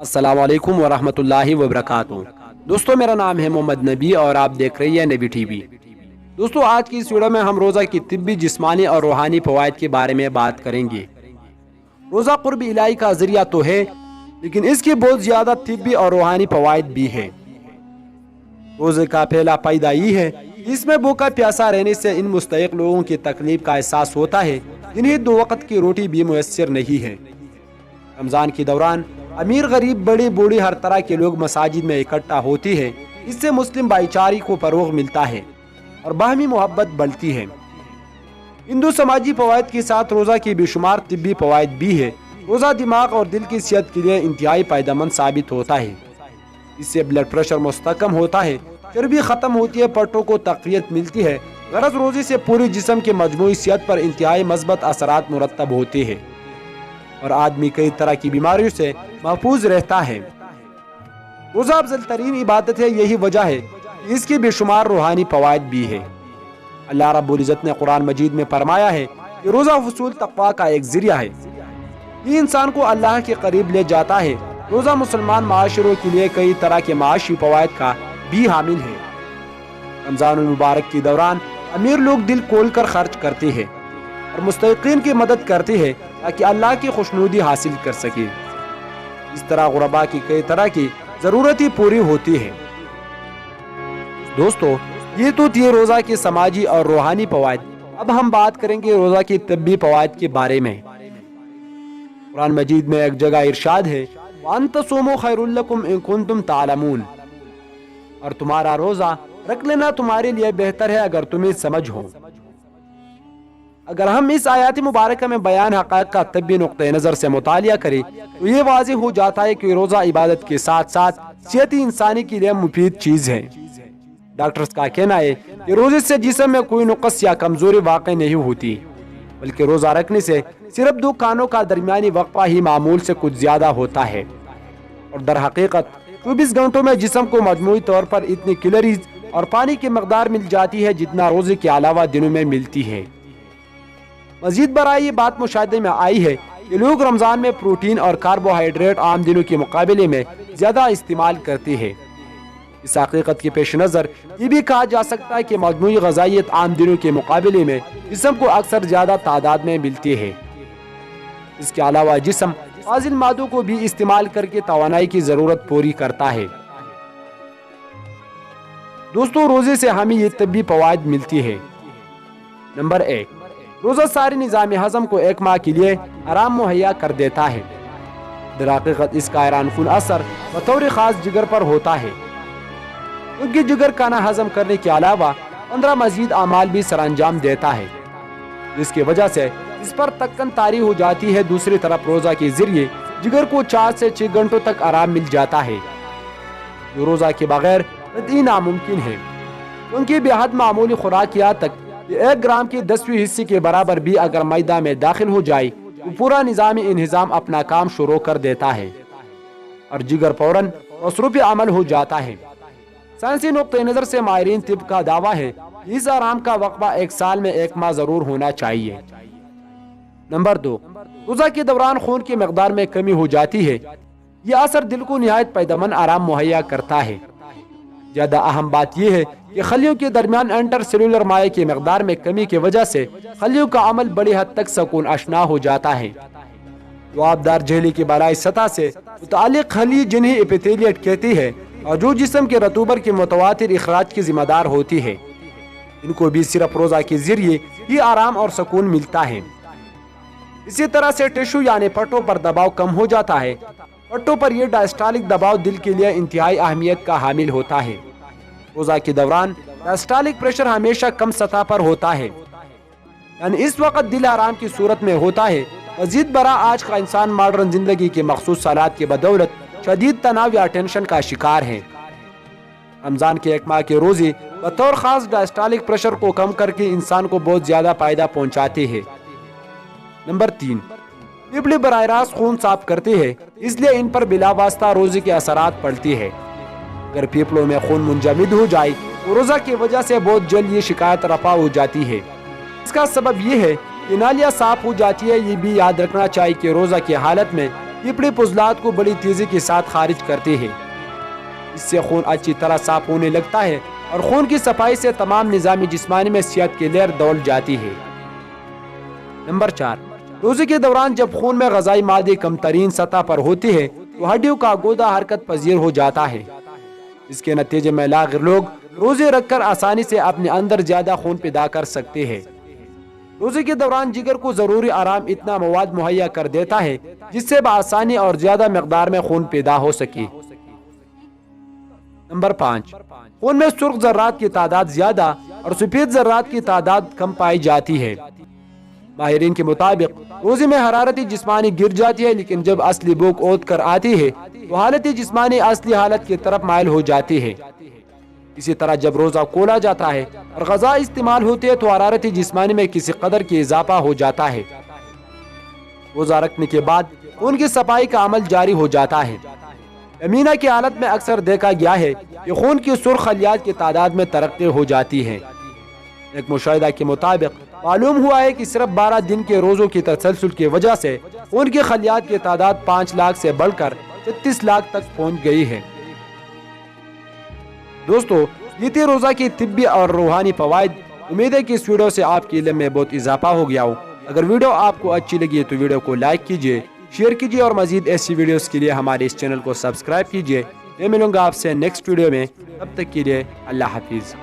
अस्सलाम वालेकुम वरहमतुल्लाहि वबरकातुहू। दोस्तों, मेरा नाम है मोहम्मद नबी और आप देख रही हैं नबी टीवी। दोस्तों, आज की इस वीडियो में हम रोज़ा की तिब्बी, जिस्मानी और रूहानी फ़वाइद के बारे में बात करेंगे। रोज़ा कुर्ब इलाही का ज़रिया तो है, लेकिन इसके बहुत ज़्यादा तिब्बी और रूहानी फ़वाइद भी है। रोज़े का पहला फ़ायदा ये है कि इसमें भूखा प्यासा रहने से इन मुस्तहिक़ लोगों की तकलीफ का एहसास होता है जिन्हें 2 वक्त की रोटी भी मुयस्सर नहीं है। रमज़ान के दौरान अमीर गरीब बड़े बूढ़े हर तरह के लोग मसाजिद में इकट्ठा होती है। इससे मुस्लिम भाईचारे को फरोग मिलता है और बाहमी मोहब्बत बढ़ती है। हिंदू समाजी फ़वाइद के साथ रोज़ा की बेशुमार तिब्बी फ़वाइद भी है। रोज़ा दिमाग और दिल की सेहत के लिए इंतहाई फ़ायदेमंद साबित होता है। इससे ब्लड प्रेशर मुस्तकम होता है, चर्बी ख़त्म होती है, पट्टों को तक़वियत मिलती है। गरज रोज़े से पूरे जिस्म के मजमूई सेहत पर इंतहाई मस्बत असरात मुरतब होते हैं और आदमी कई तरह की बीमारियों से महफूज रहता है। रोज़ा अफजल तरीन इबादत है, यही वजह है कि इसकी बेशुमार रूहानी फ़वाइद भी है। अल्लाह रब्बुल इज़्ज़त ने कुरान मजीद में फरमाया है कि रोज़ा हुसूल तक़वा का एक ज़रिया है। ये इंसान को अल्लाह के करीब ले जाता है। रोज़ा मुसलमान माशरों के लिए कई तरह के माशी फ़वाइद का भी हामिल है। रमज़ान मुबारक के दौरान अमीर लोग दिल खोल कर खर्च करते हैं और मुस्तहिक़ीन की मदद करते हैं ताकि अल्लाह की खुशनुदी हासिल कर सके। इस तरह गुरबा की कई तरह की ज़रूरतें पूरी होती है। दोस्तों, ये तो थी रोज़ा के समाजी और रूहानी फ़वाइद। अब हम बात करेंगे रोज़ा की तिब्बी फ़वाइद के बारे में। कुरान मजीद में एक जगह इरशाद है, वअन तसूमू खैरुल लकुम इन कुंतुम तालमून, और तुम्हारा रोज़ा रख लेना तुम्हारे लिए बेहतर है अगर तुम्हें समझ हो। अगर हम इस आयत मुबारक में बयान हक़ाइक़ का तिब्बी नुक्ते नज़र से मुतालिया करें तो ये वाज़ेह हो जाता है कि रोज़ा इबादत के साथ साथ सेहती इंसानी के लिए मुफीद चीज़ है। डॉक्टर्स का कहना है कि रोज़े से जिस्म में कोई नुक़्स या कमज़ोरी वाक़ई नहीं होती, बल्कि रोज़ा रखने से सिर्फ 2 खानों का दरमियानी वक्फा ही मामूल से कुछ ज़्यादा होता है और दर हकीकत 24 घंटों में जिस्म को मजमूई तौर पर इतनी कैलोरीज और पानी की मकदार मिल जाती है जितना रोज़े के अलावा दिनों में मिलती है। मजीद बराए ये बात मुशाहिदे में आई है कि लोग रमज़ान में प्रोटीन और कार्बोहाइड्रेट आम दिनों के मुकाबले में ज़्यादा इस्तेमाल करते हैं। इस हकीकत के पेश नज़र ये भी कहा जा सकता है कि मजमूई ग़िज़ाइयत आम दिनों के मुकाबले में जिस्म को अक्सर ज़्यादा तादाद में मिलती है। इसके अलावा जिस्म फाजिल मादों को भी इस्तेमाल करके तवानाई की ज़रूरत पूरी करता है। दोस्तों, रोज़े से हमें ये तिब्बी फ़वाइद मिलती है। नंबर 1, रोज़ा सारे निज़ाम हज़म को 1 माह के लिए आराम मुहैया कर देता है। दरअसल इसका हैरानकुन असर बतौर ख़ास जिगर पर होता है, क्योंकि जिगर खाना हज़म करने के अलावा 15 मज़ीद अमाल भी सरअंजाम देता है, जिसकी वजह से इस पर तक्कन तारी हो जाती है। दूसरी तरफ रोज़ा के ज़रिए जिगर को 4 से 6 घंटों तक आराम मिल जाता है, जो रोज़ा के बगैर नामुमकिन है, क्योंकि बेहद मामूली खुराक यहाँ तक 1 ग्राम की 10वीं हिस्से के बराबर भी अगर मैदा में दाखिल हो जाए तो पूरा निज़ाम इंहिज़ाम अपना काम शुरू कर देता है और जिगर फौरन मसरूफ़ अमल हो जाता है। साइंसी नुक्ते नज़र से माहिरीन तिब का दावा है कि इस आराम का वक्फा 1 साल में 1 माह ज़रूर होना चाहिए। नंबर 2, रोज़ा के दौरान खून की मकदार में कमी हो जाती है। यह असर दिल को निहायत फ़ायदेमंद आराम मुहैया करता है। ज़्यादा अहम बात यह है कि खलियों के दरमियान एंटर सेलुलर माए की मकदार में कमी की वजह से खलियों का अमल बड़ी हद तक सकून अशना हो जाता है। लुआबदार झिल्ली की बलाई सतह से मुतालिक खली, जिन्हें एपिथेलियट कहती है और जो जिस्म के रतूबर के मुतवातिर इखराज की जिम्मेदार होती है, इनको भी सिर्फ रोज़ा के जरिए ही आराम और सुकून मिलता है। इसी तरह से टिश्यू यानी पट्टों पर दबाव कम हो जाता है। पट्टों पर यह डायस्टोलिक दबाव दिल के लिए इंतहाई अहमियत का हामिल होता है। रोज़ा के दौरान डायस्टोलिक प्रेशर हमेशा कम सतह पर होता है, यानी इस वक्त दिल आराम की सूरत में होता है। मजीद बरा आज का इंसान मॉडर्न जिंदगी के मखसूस हालात की बदौलत शदीद तनाव या टेंशन का शिकार है। रमज़ान के 1 माह के रोज़े बतौर ख़ास डायस्टोलिक प्रेशर को कम करके इंसान को बहुत ज़्यादा फ़ायदा पहुँचाते हैं। नंबर 3, पिपली बराह रास्त खून साफ करते हैं, इसलिए इन पर बिलावास्ता रोज़े के असरात पड़ती है। अगर पीपलों में खून मुंजमद हो जाए तो रोज़ा की वजह से बहुत जल्द ये शिकायत रफा हो जाती है। इसका सबब यह है कि नालियाँ साफ हो जाती है। ये भी याद रखना चाहिए कि रोज़ा की हालत में پیپڑی فضلات کو بڑی تیزی کے ساتھ خارج کرتی ہے۔ اس سے خون اچھی طرح صاف ہونے لگتا ہے اور خون کی صفائی سے تمام نظام جسمانی میں صحت کی لہر دوڑ جاتی ہے۔ نمبر 4، روزے کے دوران جب خون میں غذائی مادے کم ترین سطح پر ہوتی ہے تو ہڈیوں کا گودا حرکت پذیر ہو جاتا ہے۔ اس کے نتیجے میں لاغر لوگ روزے رکھ کر آسانی سے اپنے اندر زیادہ خون پیدا کر سکتے ہیں۔ روزے کے دوران جگر کو ضروری آرام اتنا مواد مہیا کر دیتا ہے جس سے بآسانی اور زیادہ مقدار میں خون پیدا ہو سکے۔ نمبر 5، خون میں سرخ ذرات کی تعداد زیادہ اور سفید ذرات کی تعداد کم پائی جاتی ہے۔ ماہرین کے مطابق روزے میں حرارتی جسمانی گر جاتی ہے، لیکن جب اصلی بھوک اوت کر آتی ہے تو حالت جسمانی اصلی حالت کی طرف مائل ہو جاتی ہے۔ اسی طرح جب روزہ کھولا جاتا ہے اور غذا استعمال ہوتی ہے تو حرارتی جسمانی میں کسی قدر کی اضافہ ہو جاتا ہے۔ روزہ رکھنے کے بعد خون کی صفائی کا عمل جاری ہو جاتا ہے۔ امینا کی حالت میں اکثر دیکھا گیا ہے کہ خون کی سرخ خلیات کی تعداد میں ترقی ہو جاتی ہے۔ ایک مشاہدہ کے مطابق معلوم ہوا ہے کہ صرف 12 دن کے روزوں کی تسلسل کی وجہ سے خون کی خلیات کی تعداد 5 لاکھ سے بڑھ کر 36 لاکھ تک پہنچ گئی ہے۔ دوستو، یہ تھی روزہ کی طبی اور روحانی فوائد۔ امید ہے کہ اس ویڈیو سے آپ کے علم میں بہت اضافہ ہو گیا ہو۔ اگر ویڈیو آپ کو اچھی لگی تو ویڈیو کو لائک کیجئے، شیئر کیجئے اور مزید ایسی ویڈیوز کے لیے ہمارے اس چینل کو سبسکرائب کیجئے۔ میں ملوں گا آپ سے نیکسٹ ویڈیو میں، تب تک کے لیے اللہ حافظ۔